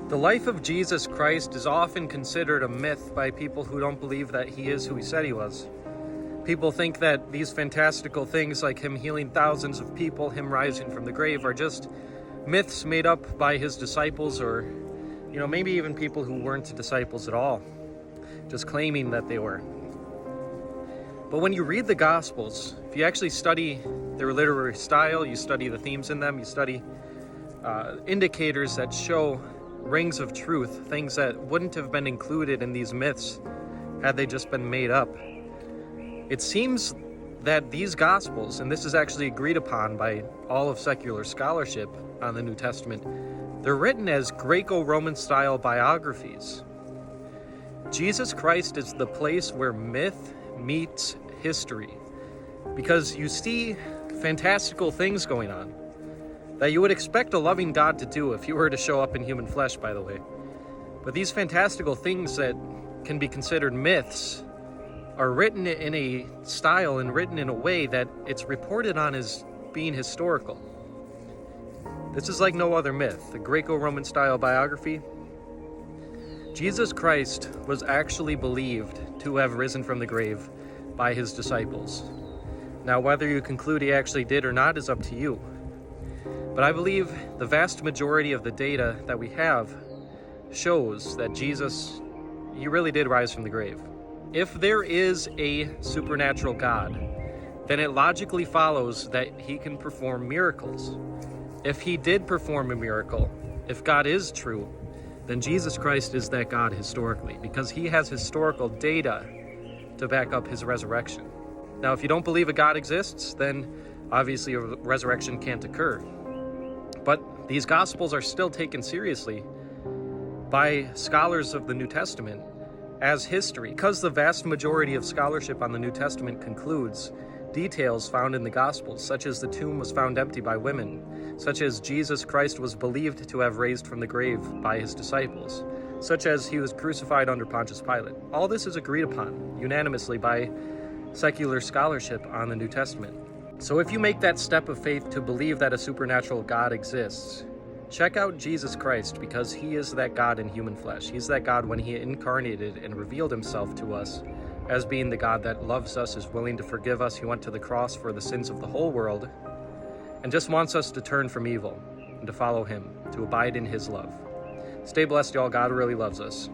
The life of Jesus Christ is often considered a myth by people who don't believe that he is who he said he was. People think that these fantastical things like him healing thousands of people, him rising from the grave, are just myths made up by his disciples, or maybe even people who weren't disciples at all, just claiming that they were. But when you read the Gospels, if you actually study their literary style, you study the themes in them, you study indicators that show rings of truth, things that wouldn't have been included in these myths had they just been made up. It seems that these Gospels, and this is actually agreed upon by all of secular scholarship on the New Testament, they're written as Greco-Roman style biographies. Jesus Christ is the place where myth meets history, because you see fantastical things going on that you would expect a loving God to do if he were to show up in human flesh, by the way. But these fantastical things that can be considered myths are written in a style and written in a way that it's reported on as being historical. This is like no other myth, the Greco-Roman style biography. Jesus Christ was actually believed to have risen from the grave by his disciples. Now, whether you conclude he actually did or not is up to you. But I believe the vast majority of the data that we have shows that Jesus, he really did rise from the grave. If there is a supernatural God, then it logically follows that he can perform miracles. If he did perform a miracle, if God is true, then Jesus Christ is that God historically, because he has historical data to back up his resurrection. Now, if you don't believe a God exists, then obviously a resurrection can't occur. But these Gospels are still taken seriously by scholars of the New Testament as history, because the vast majority of scholarship on the New Testament concludes details found in the Gospels, such as the tomb was found empty by women, such as Jesus Christ was believed to have raised from the grave by his disciples, such as he was crucified under Pontius Pilate. All this is agreed upon unanimously by secular scholarship on the New Testament. So if you make that step of faith to believe that a supernatural God exists, check out Jesus Christ, because he is that God in human flesh. He's that God when he incarnated and revealed himself to us as being the God that loves us, is willing to forgive us. He went to the cross for the sins of the whole world and just wants us to turn from evil and to follow him, to abide in his love. Stay blessed, y'all. God really loves us.